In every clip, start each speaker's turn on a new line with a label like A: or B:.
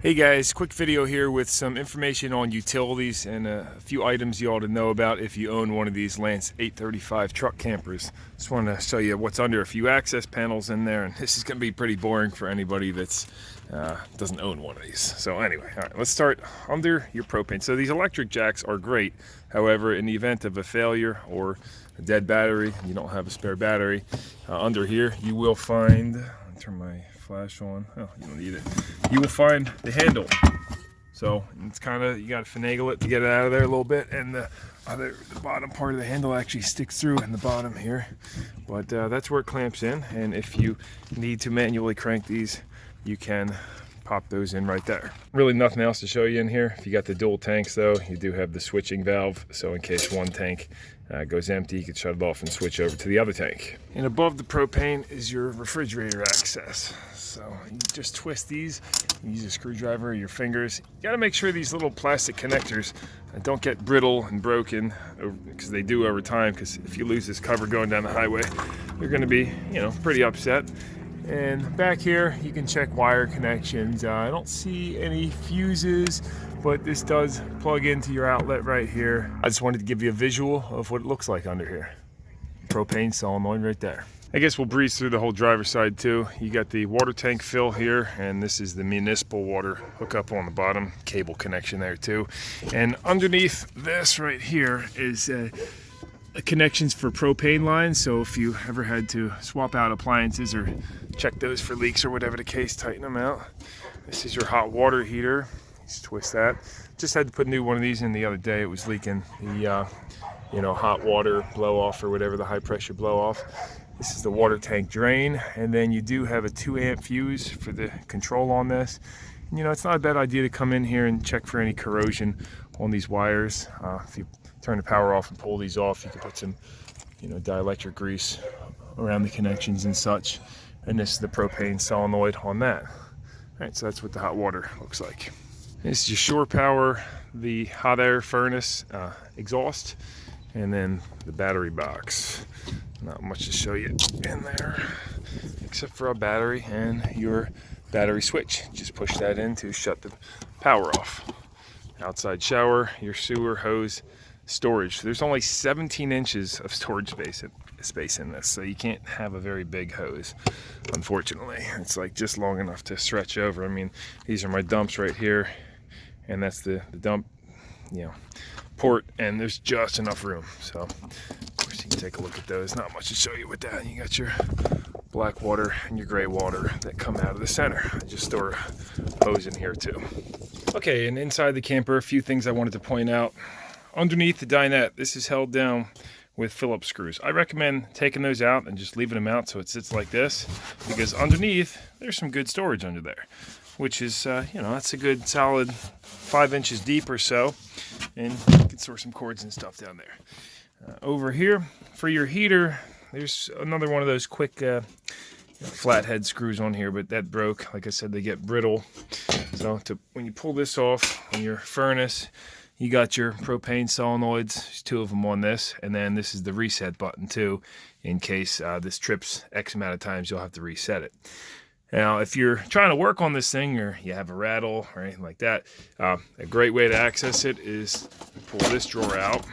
A: Hey guys, quick video here with some information on utilities and a few items you ought to know about if you own one of these Lance 835 truck campers. Just want to show you what's under a few access panels in there, and this is going to be pretty boring for anybody that's doesn't own one of these. So anyway, all right, let's start under your propane. So these electric jacks are great. However, in the event of a failure or a dead battery, you don't have a spare battery, under here you will find, I'll turn my flash on. Oh, you don't need it. You will find the handle. So it's kind of, you got to finagle it to get it out of there a little bit, and the bottom part of the handle actually sticks through in the bottom here. But that's where it clamps in, and if you need to manually crank these, you can pop those in right there. Really nothing else to show you in here. If you got the dual tanks though, you do have the switching valve, so in case one tank goes empty, you can shut it off and switch over to the other tank. And above the propane is your refrigerator access. So you just twist these, you use a screwdriver or your fingers. You gotta make sure these little plastic connectors don't get brittle and broken, because they do over time, because if you lose this cover going down the highway, you're gonna be, pretty upset. And back here, you can check wire connections. I don't see any fuses, but this does plug into your outlet right here. I just wanted to give you a visual of what it looks like under here. Propane solenoid right there. I guess we'll breeze through the whole driver's side too. You got the water tank fill here, and this is the municipal water hookup on the bottom, cable connection there too. And underneath this right here is connections for propane lines, so if you ever had to swap out appliances or check those for leaks or whatever the case, tighten them out. This is your hot water heater. Just twist that. Just had to put a new one of these in the other day. It was leaking the hot water blow off, or whatever, the high pressure blow off. This is the water tank drain, and then you do have a 2-amp fuse for the control on this. It's not a bad idea to come in here and check for any corrosion on these wires. If you turn the power off and pull these off, you can put some dielectric grease around the connections and such. And this is the propane solenoid on that. All right, so that's what the hot water looks like. This is your shore power, the hot air furnace exhaust, and then the battery box. Not much to show you in there, except for a battery and your battery switch. Just push that in to shut the power off. Outside shower, your sewer hose, storage. There's only 17 inches of storage space in this, so you can't have a very big hose, unfortunately. It's like just long enough to stretch over. I mean, these are my dumps right here, and that's the dump, port, and there's just enough room. So of course you can take a look at those. Not much to show you with that. You got your black water and your gray water that come out of the center. I just store a hose in here too. Okay, and inside the camper, a few things I wanted to point out. Underneath the dinette, this is held down with Phillips screws. I recommend taking those out and just leaving them out so it sits like this, because underneath there's some good storage under there, which is that's a good solid 5 inches deep or so, and you can store some cords and stuff down there. Over here for your heater, there's another one of those quick flathead screws on here, but that broke. Like I said, they get brittle, so when you pull this off on your furnace, you got your propane solenoids. There's 2 of them on this, and then this is the reset button too. In case this trips X amount of times, you'll have to reset it. Now, if you're trying to work on this thing, or you have a rattle or anything like that, a great way to access it is pull this drawer out,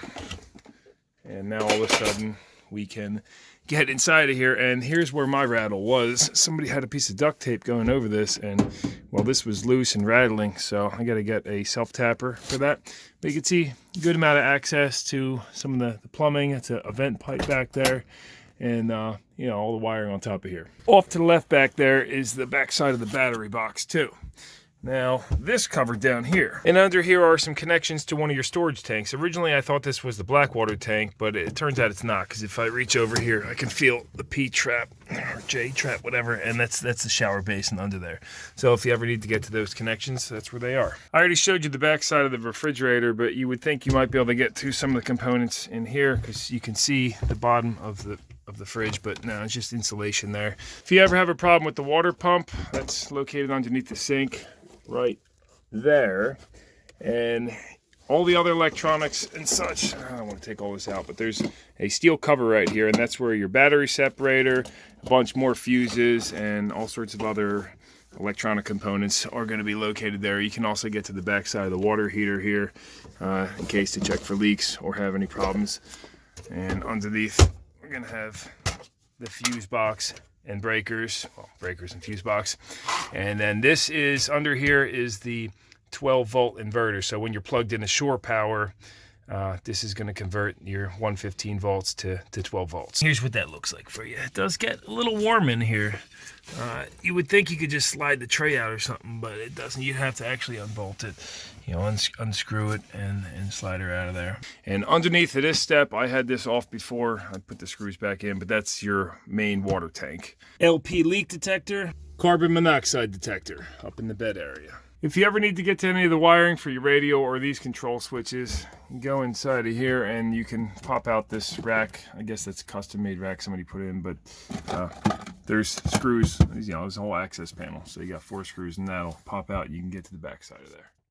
A: and now all of a sudden we can get inside of here. And here's where my rattle was. Somebody had a piece of duct tape going over this, and well, this was loose and rattling, so I got to get a self-tapper for that. But you can see a good amount of access to some of the plumbing. It's a vent pipe back there, and all the wiring on top of here. Off to the left back there is the back side of the battery box too. Now, this covered down here. And under here are some connections to one of your storage tanks. Originally, I thought this was the black water tank, but it turns out it's not, because if I reach over here, I can feel the P trap, or J trap, whatever, and that's the shower basin under there. So if you ever need to get to those connections, that's where they are. I already showed you the back side of the refrigerator, but you would think you might be able to get to some of the components in here, because you can see the bottom of the fridge, but no, it's just insulation there. If you ever have a problem with the water pump, that's located underneath the sink right there, and all the other electronics and such. I don't want to take all this out, but there's a steel cover right here, and that's where your battery separator, a bunch more fuses, and all sorts of other electronic components are going to be located there. You can also get to the back side of the water heater here in case to check for leaks or have any problems. And underneath, we're going to have the fuse box and breakers, well, breakers and fuse box. And then this is, under here is the 12 volt inverter. So when you're plugged into shore power, this is going to convert your 115 volts to 12 volts. Here's what that looks like for you. It does get a little warm in here. You would think you could just slide the tray out or something, but it doesn't. You have to actually unbolt it, you know, unscrew it and slide her out of there. And underneath of this step, I had this off before. I put the screws back in, but that's your main water tank. LP leak detector, carbon monoxide detector up in the bed area. If you ever need to get to any of the wiring for your radio or these control switches, you go inside of here and you can pop out this rack. I guess that's a custom-made rack somebody put in, but there's screws. You know, there's a whole access panel. So you got 4 screws and that'll pop out. You can get to the back side of there.